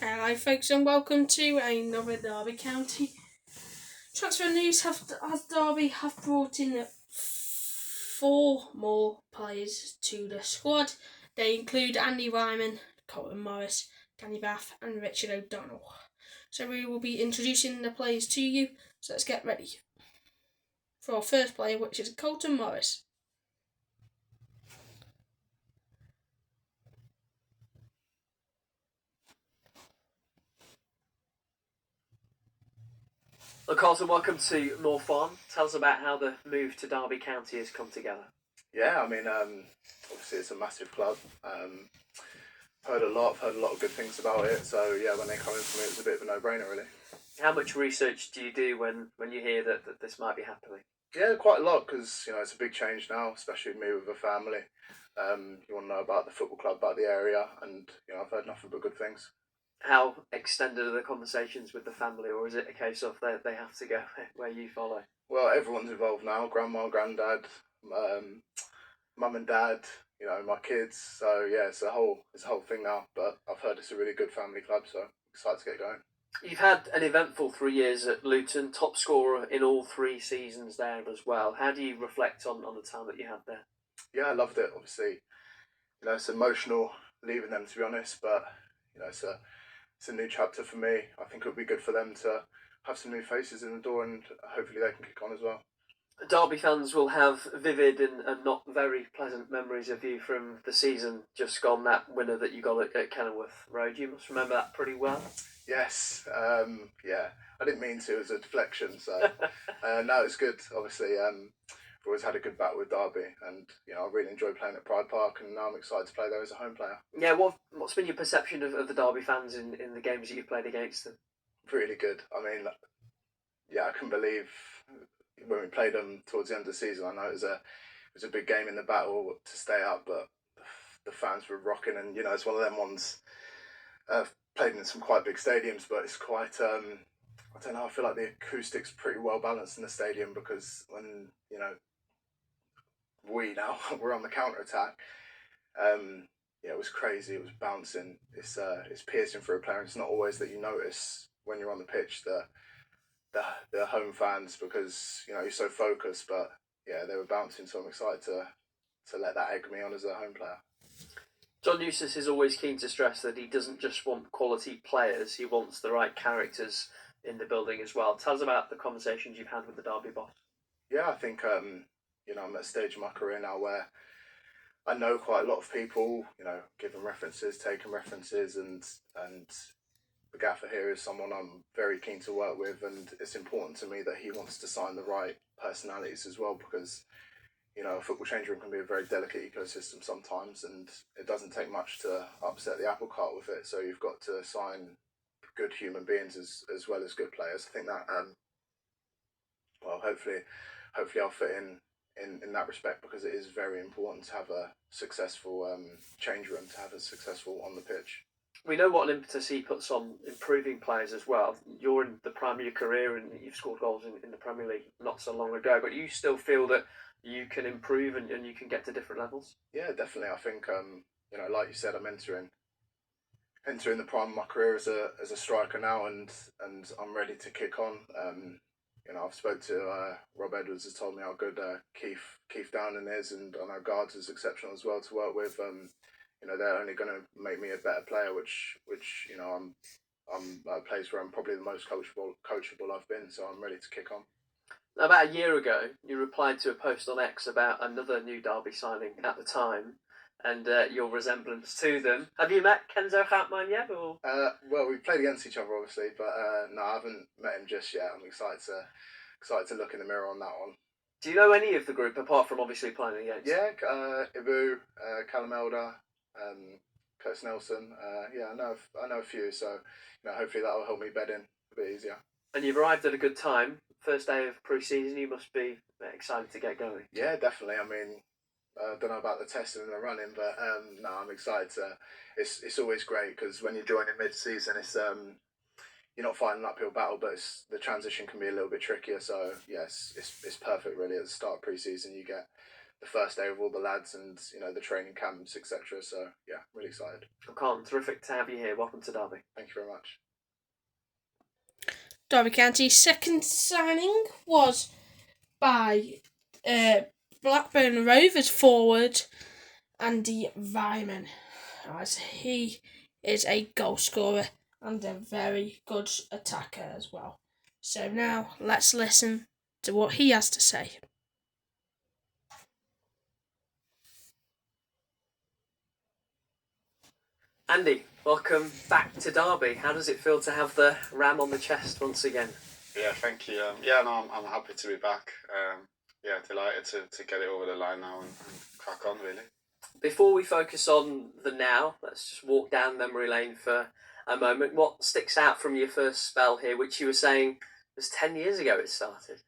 Hello, folks, and welcome to another Derby County transfer news. Has Derby have brought in 4 more players to the squad. They include Andy Ryman, Colton Morris, Danny Bath, and Richard O'Donnell. So we will be introducing the players to you. So let's get ready for our first player, which is Colton Morris. Well, Carlton, welcome to Moor Farm. Tell us about how the move to Derby County has come together. Yeah, I mean, obviously it's a massive club. I've heard a lot of good things about it. So yeah, when they come in for me, it's a bit of a no-brainer, really. How much research do you do when you hear that this might be happening? Yeah, quite a lot because it's a big change now, especially me with a family. You want to know about the football club, about the area, and I've heard nothing but good things. How extended are the conversations with the family, or is it a case of they have to go where you follow? Well, everyone's involved now: grandma, granddad, mum and dad. My kids. So yeah, it's a whole thing now. But I've heard it's a really good family club, so I'm excited to get going. You've had an eventful 3 years at Luton, top scorer in all 3 seasons there as well. How do you reflect on the time that you had there? Yeah, I loved it. Obviously, it's emotional leaving them, to be honest, but it's a new chapter for me. I think it would be good for them to have some new faces in the door, and hopefully they can kick on as well. Derby fans will have vivid and not very pleasant memories of you from the season just gone, that winner that you got at Kenilworth Road. You must remember that pretty well. Yes, yeah. I didn't mean to, it was a deflection, so no, it's good. Obviously, we've always had a good battle with Derby, and I really enjoy playing at Pride Park, and now I'm excited to play there as a home player. Yeah, what's been your perception of the Derby fans in the games that you've played against them? Really good. I mean, yeah, I couldn't believe when we played them towards the end of the season. I know it was a big game in the battle to stay up, but the fans were rocking, and it's one of them ones. Played in some quite big stadiums, but it's quite. I don't know. I feel like the acoustics pretty well balanced in the stadium because when we're on the counter attack. Yeah, it was crazy. It was bouncing. It's piercing for a player. It's not always that you notice when you're on the pitch the home fans because you're so focused. But yeah, they were bouncing, so I'm excited to let that egg me on as a home player. John Eustace is always keen to stress that he doesn't just want quality players; he wants the right characters in the building as well. Tell us about the conversations you've had with the Derby boss. Yeah, I think I'm at a stage in my career now where I know quite a lot of people. Giving references, taking references, and the gaffer here is someone I'm very keen to work with, and it's important to me that he wants to sign the right personalities as well because a football change room can be a very delicate ecosystem sometimes, and it doesn't take much to upset the apple cart with it. So you've got to sign good human beings as well as good players. I think that well, hopefully I'll fit in that respect because it is very important to have a successful change room, to have a successful on the pitch. We know what an impetus he puts on improving players as well. You're in the prime of your career and you've scored goals in the Premier League not so long ago, but you still feel that you can improve and you can get to different levels? Yeah, definitely. I think, like you said, I'm entering the prime of my career as a striker now, and I'm ready to kick on. I've spoke to Rob Edwards has told me how good Keith Downing is, and I know Guards is exceptional as well to work with. They're only going to make me a better player, which I'm at a place where I'm probably the most coachable I've been, so I'm ready to kick on. Now, about a year ago, you replied to a post on X about another new Derby signing at the time and your resemblance to them. Have you met Kenzo Hartman yet? Or? Well, we've played against each other, obviously, but no, I haven't met him just yet. I'm excited to look in the mirror on that one. Do you know any of the group, apart from obviously playing against? Yeah, Ibu, Callum Elder, Curtis Nelson. Yeah, I know a few, so hopefully that will help me bed in a bit easier. And you've arrived at a good time. First day of pre-season, you must be excited to get going. Yeah, definitely. I mean, I don't know about the testing and the running, but no, I'm excited. It's always great because when you're joining mid-season, it's you're not fighting an uphill battle, but the transition can be a little bit trickier. So yes, it's perfect really. At the start of pre-season, you get the first day with all the lads and the training camps, etc. So yeah, really excited. Well, Carlton, terrific to have you here. Welcome to Derby. Thank you very much. Derby County's second signing was by Blackburn Rovers forward Andy Weimann, as he is a goal scorer and a very good attacker as well. So now let's listen to what he has to say. Andy, welcome back to Derby. How does it feel to have the ram on the chest once again? Yeah, thank you. I'm happy to be back. Delighted to get it over the line now and crack on, really. Before we focus on the now, let's just walk down memory lane for a moment. What sticks out from your first spell here, which you were saying was 10 years ago it started?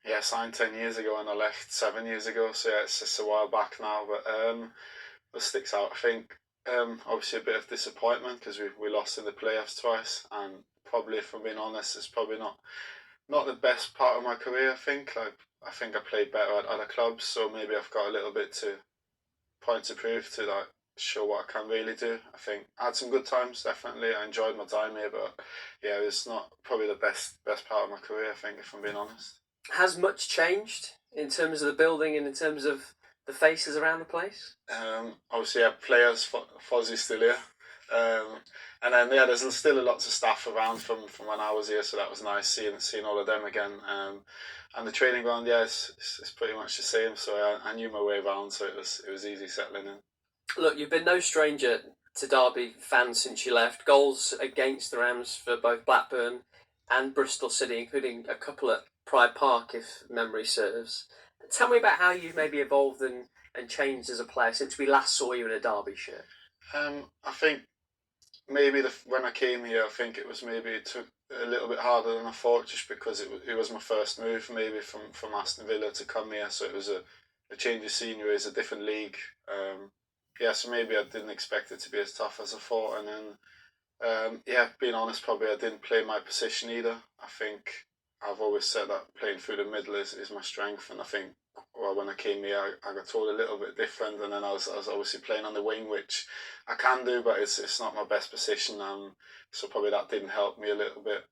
Yeah, signed 10 years ago and I left 7 years ago, so yeah, it's just a while back now. But what sticks out, I think, obviously a bit of disappointment because we lost in the playoffs twice, and probably, if I'm being honest, it's probably not the best part of my career. I think I played better at other clubs, so maybe I've got a little bit to point to prove to show what I can really do. I think I had some good times, definitely. I enjoyed my time here, but yeah, it's not probably the best part of my career, I think, if I'm being honest. Has much changed in terms of the building and in terms of the faces around the place? Obviously, players, Fozzie's still here. And then there's still lots of staff around from when I was here, so that was nice seeing all of them again. And the training ground, it's pretty much the same. So I knew my way around, so it was easy settling in. Look, you've been no stranger to Derby fans since you left. Goals against the Rams for both Blackburn and Bristol City, including a couple at Pride Park, if memory serves. Tell me about how you've maybe evolved and changed as a player since we last saw you in a Derby shirt. I think maybe when I came here, I think it took a little bit harder than I thought, just because it was my first move, maybe from Aston Villa to come here. So it was a change of scenery, it's a different league. So maybe I didn't expect it to be as tough as I thought. And then, being honest, probably I didn't play my position either. I think I've always said that playing through the middle is my strength, and I think when I came here, I got told a little bit different, and then I was obviously playing on the wing, which I can do, but it's not my best position, so probably that didn't help me a little bit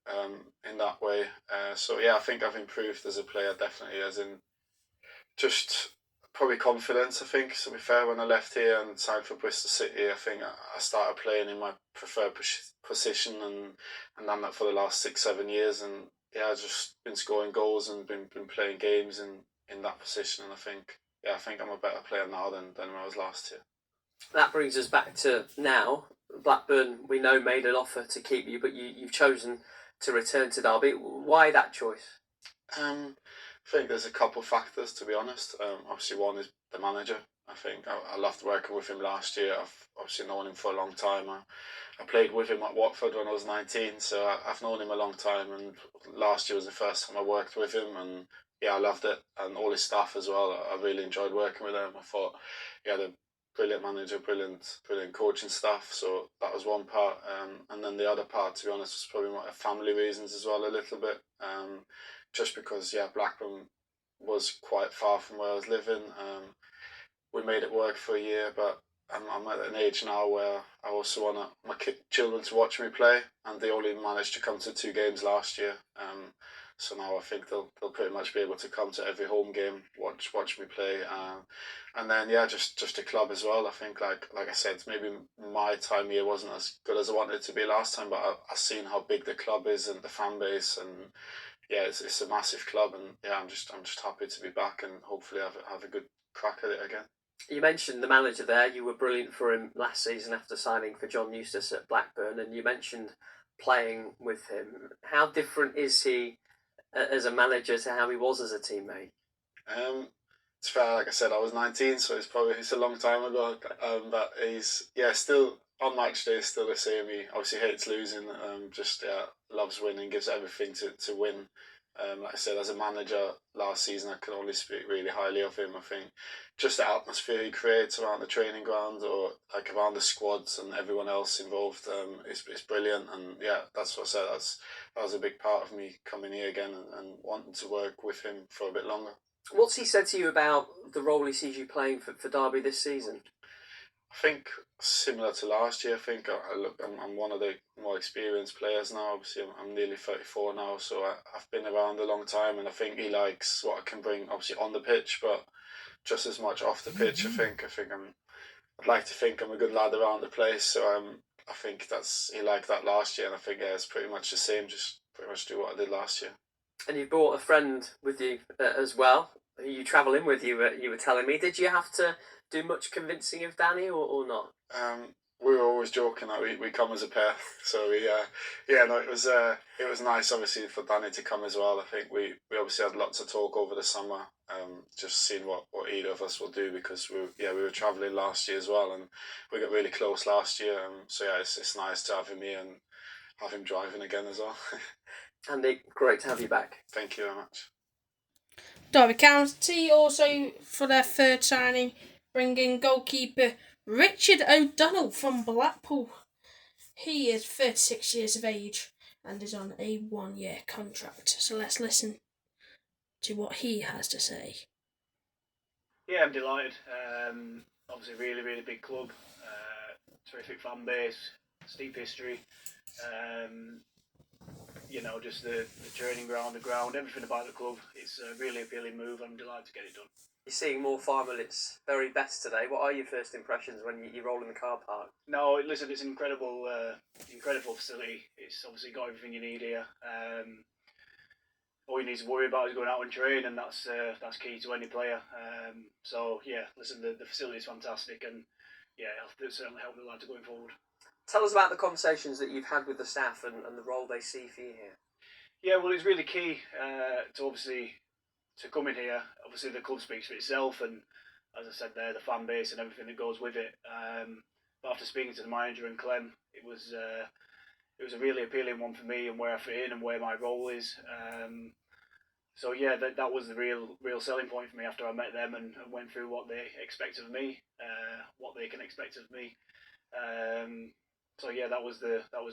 in that way. I think I've improved as a player, definitely, as in just probably confidence. I think, to be fair, when I left here and signed for Bristol City, I think I started playing in my preferred position, and done that for the last 6-7 years, and I've just been scoring goals and been playing games in that position, and I think I'm a better player now than when I was last year. That brings us back to now. Blackburn, we know, made an offer to keep you, but you've chosen to return to Derby. Why that choice? I think there's a couple of factors, to be honest. Obviously, one is the manager. I think I loved working with him last year. I've obviously known him for a long time. I played with him at Watford when I was 19, so I've known him a long time, and last year was the first time I worked with him, and I loved it, and all his staff as well. I really enjoyed working with them. I thought he had a brilliant manager, brilliant coaching staff, so that was one part. And then the other part, to be honest, was probably my family reasons as well, a little bit. Just because, Blackburn was quite far from where I was living. We made it work for a year, but I'm at an age now where I also want my children to watch me play, and they only managed to come to 2 games last year. So now I think they'll pretty much be able to come to every home game, watch me play, and then just the club as well. I think like I said, maybe my time here wasn't as good as I wanted it to be last time, but I've seen how big the club is and the fan base, and it's a massive club, and I'm just happy to be back and hopefully have a good crack at it again. You mentioned the manager there. You were brilliant for him last season after signing for John Eustace at Blackburn, and you mentioned playing with him. How different is he as a manager to how he was as a teammate? It's fair, like I said, I was 19, so it's a long time ago. But he's still on match day, still the same. He obviously hates losing. Loves winning, gives everything to win. Like I said, as a manager last season, I can only speak really highly of him. I think just the atmosphere he creates around the training ground, or like around the squads and everyone else involved, is brilliant. And that's what I said. That was a big part of me coming here again and wanting to work with him for a bit longer. What's he said to you about the role he sees you playing for Derby this season? I think similar to last year. I think I'm one of the more experienced players now. Obviously, I'm nearly 34 now, so I've been around a long time, and I think he likes what I can bring, obviously on the pitch, but just as much off the pitch. I'd like to think I'm a good lad around the place. So I think he liked that last year, and I think it's pretty much the same. Just pretty much do what I did last year. And you brought a friend with you as well, who you travel in with. You were telling me. Did you have to do much convincing of Danny or not? We were always joking that we come as a pair. So it was nice obviously for Danny to come as well. I think we obviously had lots of talk over the summer, just seeing what either of us will do, because we were travelling last year as well, and we got really close last year. It's nice to have him here and have him driving again as well. Andy, great to have you back. Thank you very much. Derby County also, for their third signing, bring in goalkeeper Richard O'Donnell from Blackpool. He is 36 years of age and is on a 1-year contract. So let's listen to what he has to say. Yeah, I'm delighted. Obviously, really, really big club, terrific fan base, steep history. Just the training ground, the ground, everything about the club. It's a really appealing move. I'm delighted to get it done. You're seeing more Farm at its very best today. What are your first impressions when you roll in the car park? No, listen, it's an incredible facility. It's obviously got everything you need here. All you need to worry about is going out and train, and that's key to any player. The facility is fantastic, and it'll certainly help the lads going forward. Tell us about the conversations that you've had with the staff and the role they see for you here. Yeah, well, it's really key to come in here. Obviously, the club speaks for itself, and as I said there, the fan base and everything that goes with it. But after speaking to the manager and Clem, it was a really appealing one for me and where I fit in and where my role is. That was the real selling point for me after I met them and went through what they expect of me, what they can expect of me. That was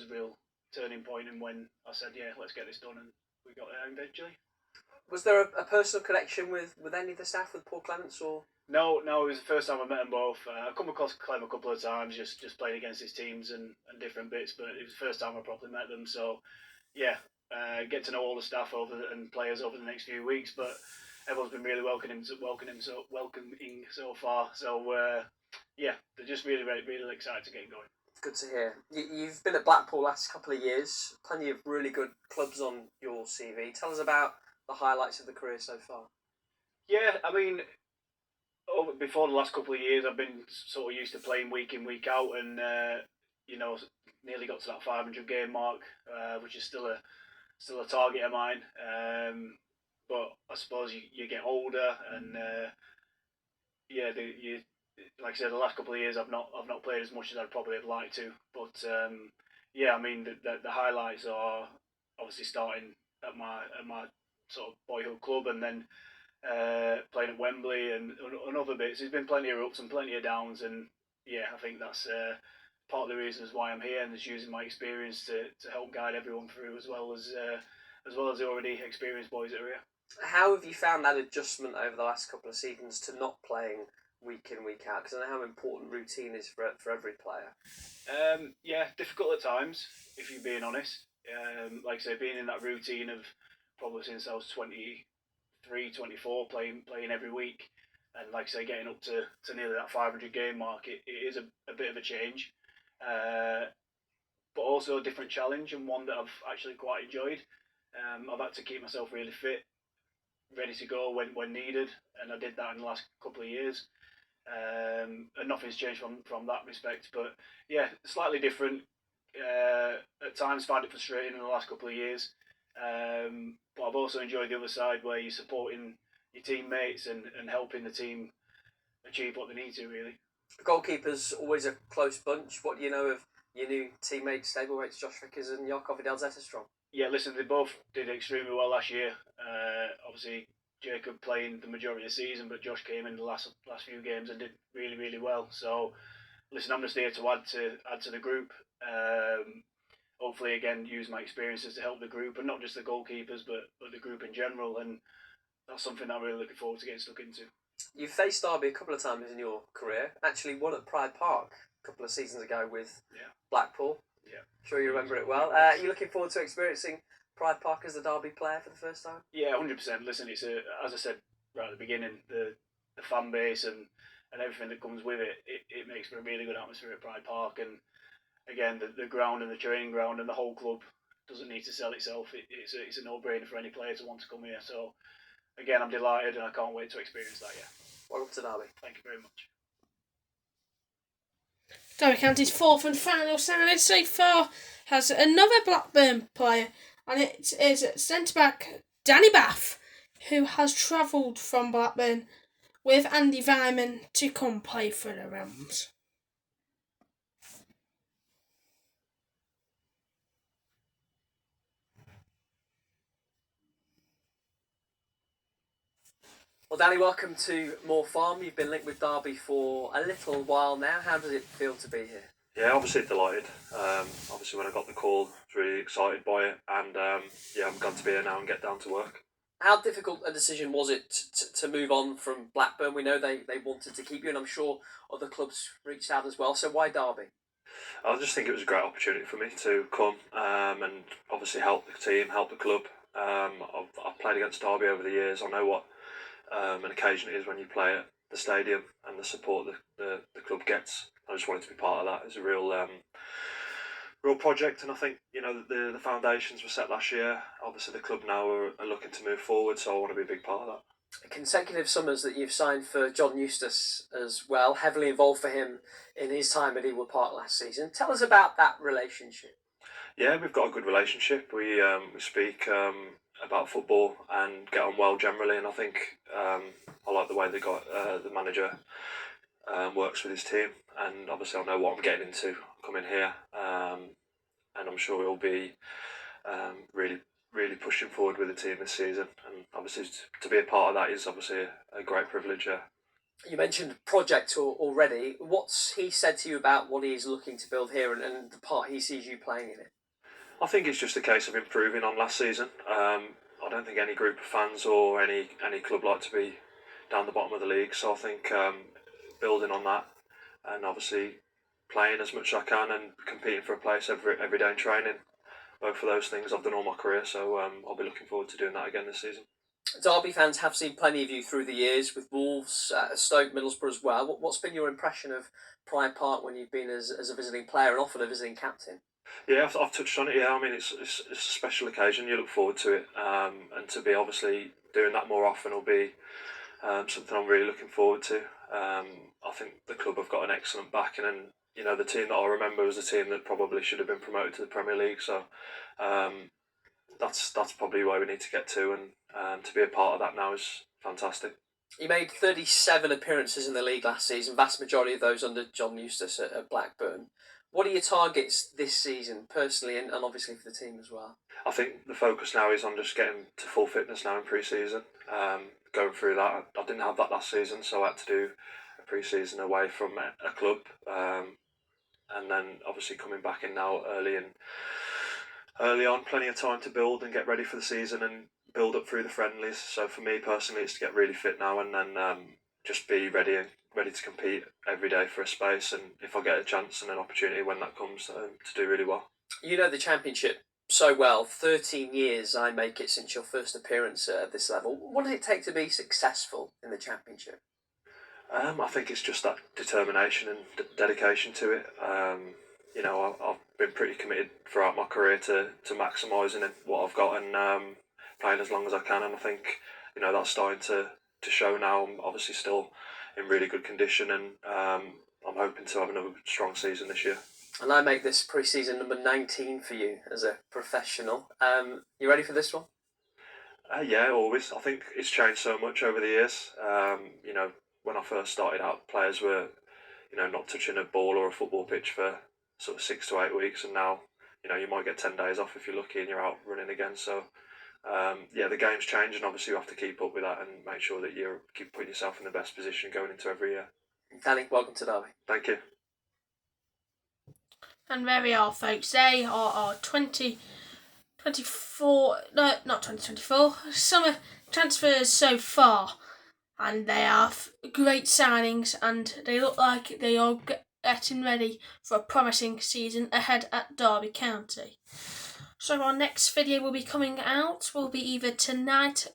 a real turning point, and when I said, let's get this done, and we got there eventually. Was there a personal connection with any of the staff, with Paul Clements, or? No, it was the first time I met them both. I come across Clem a couple of times, just playing against his teams and different bits, but it was the first time I properly met them. So, get to know all the staff and players over the next few weeks. But everyone's been really welcoming so far. So, they're just really, really, really excited to get going. Good to hear. You've been at Blackpool last couple of years. Plenty of really good clubs on your CV. Tell us about the highlights of the career so far. Yeah, I mean, before the last couple of years, I've been sort of used to playing week in, week out, and nearly got to that 500 game mark, which is still a target of mine. But I suppose you get older, and like I said, the last couple of years I've not played as much as I'd probably have liked to. But the highlights are obviously starting at my sort of boyhood club, and then playing at Wembley and other bits. There's been plenty of ups and plenty of downs, and I think that's part of the reasons why I'm here, and just using my experience to help guide everyone through, as well as the already experienced boys that are here. How have you found that adjustment over the last couple of seasons to not playing week in, week out? Because I know how important routine is for every player. Difficult at times, if you're being honest. Like I say, being in that routine of probably since I was 23, 24, playing every week, and like I say, getting up to nearly that 500 game mark, it is a bit of a change, but also a different challenge, and one that I've actually quite enjoyed. I've had to keep myself really fit, ready to go when needed, and I did that in the last couple of years. And nothing's changed from that respect, but slightly different. At times find it frustrating in the last couple of years, but I've also enjoyed the other side, where you're supporting your teammates and helping the team achieve what they need to, really. The goalkeeper's always a close bunch. What do you know of your new teammates, stablemates Josh Vickers and Jakob Vidal-Zetterstrom? Yeah, listen, they both did extremely well last year. Obviously, Jacob playing the majority of the season, but Josh came in the last few games and did really, really well. So, listen, I'm just here to add to the group. Hopefully, again, use my experiences to help the group, and not just the goalkeepers, but the group in general. And that's something that I'm really looking forward to getting stuck into. You've faced Derby a couple of times in your career. Actually, won at Pride Park a couple of seasons ago with Blackpool. Yeah. I'm sure you remember it well. Are you looking forward to experiencing Pride Park as a Derby player for the first time? Yeah, 100%. Listen, it's as I said right at the beginning, the fan base and everything that comes with it, it makes for a really good atmosphere at Pride Park. And again, the ground and the training ground and the whole club doesn't need to sell itself. It's a no-brainer for any player to want to come here. So again, I'm delighted and I can't wait to experience that. Yeah. Welcome to Derby. Thank you very much. Derby County's fourth and final side so far has another Blackburn player, and it is centre-back Danny Bath, who has travelled from Blackburn with Andy Vyman to come play for the Rams. Well, Danny, welcome to Moor Farm. You've been linked with Derby for a little while now. How does it feel to be here? Yeah, obviously delighted. Obviously, when I got the call, I was really excited by it, and I'm glad to be here now and get down to work. How difficult a decision was it to move on from Blackburn? We know they wanted to keep you, and I'm sure other clubs reached out as well. So why Derby? I just think it was a great opportunity for me to come and obviously help the team, help the club. I've played against Derby over the years. I know what an occasion it is when you play at the stadium and the support the club gets. I just wanted to be part of that. It's a real project, and I think the foundations were set last year. Obviously, the club now are looking to move forward, so I want to be a big part of that. Consecutive summers that you've signed for John Eustace as well, heavily involved for him in his time at Ewood Park last season. Tell us about that relationship. Yeah, we've got a good relationship. We speak about football and get on well generally, and I think I like the way the manager works with his team, and obviously I know what I'm getting into coming here, and I'm sure he'll be really pushing forward with the team this season, and obviously to be a part of that is obviously a great privilege. You mentioned project already. What's he said to you about what he's looking to build here and the part he sees you playing in it? I think it's just a case of improving on last season. I don't think any group of fans or any club like to be down the bottom of the league, so I think building on that and obviously playing as much as I can and competing for a place every day in training. Both of those things I've done all my career, so I'll be looking forward to doing that again this season. Derby fans have seen plenty of you through the years with Wolves, Stoke, Middlesbrough as well. What's been your impression of Pride Park when you've been as a visiting player and often a visiting captain? Yeah, I've touched on it. Yeah, I mean it's a special occasion. You look forward to it, and to be obviously doing that more often will be something I'm really looking forward to. I think the club have got an excellent backing, and the team that I remember was a team that probably should have been promoted to the Premier League. So that's probably where we need to get to, and to be a part of that now is fantastic. You made 37 appearances in the league last season, vast majority of those under John Eustace at Blackburn. What are your targets this season, personally, and obviously for the team as well? I think the focus now is on just getting to full fitness now in pre-season. Going through that, I didn't have that last season, so I had to do a pre-season away from a club, and then obviously coming back in now early on, plenty of time to build and get ready for the season and build up through the friendlies. So for me personally, it's to get really fit now and then just be ready to compete every day for a space, and if I get a chance and an opportunity when that comes, to do really well. You know the Championship so well. 13 years I make it since your first appearance at this level. What does it take to be successful in the Championship? I think it's just that determination and dedication to it. I've been pretty committed throughout my career to maximising what I've got and playing as long as I can, and I think that's starting to show now. I'm obviously still in really good condition, and I'm hoping to have another strong season this year. And I make this pre-season number 19 for you as a professional. You ready for this one? Yeah, always. I think it's changed so much over the years. When I first started out, players were, not touching a ball or a football pitch for sort of 6 to 8 weeks, and now, you might get 10 days off if you're lucky and you're out running again. So, the game's changed, and obviously you have to keep up with that and make sure that you keep putting yourself in the best position going into every year. Danny, welcome to Derby. Thank you. And there we are, folks. They are our summer transfers so far, and they are great signings, and they look like they are getting ready for a promising season ahead at Derby County. So our next video will be coming out, will be either tonight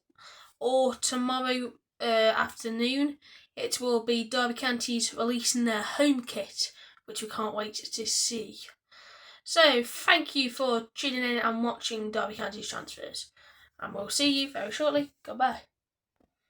or tomorrow afternoon. It will be Derby County's releasing their home kit, which we can't wait to see. So thank you for tuning in and watching Derby County's transfers, and we'll see you very shortly. Goodbye.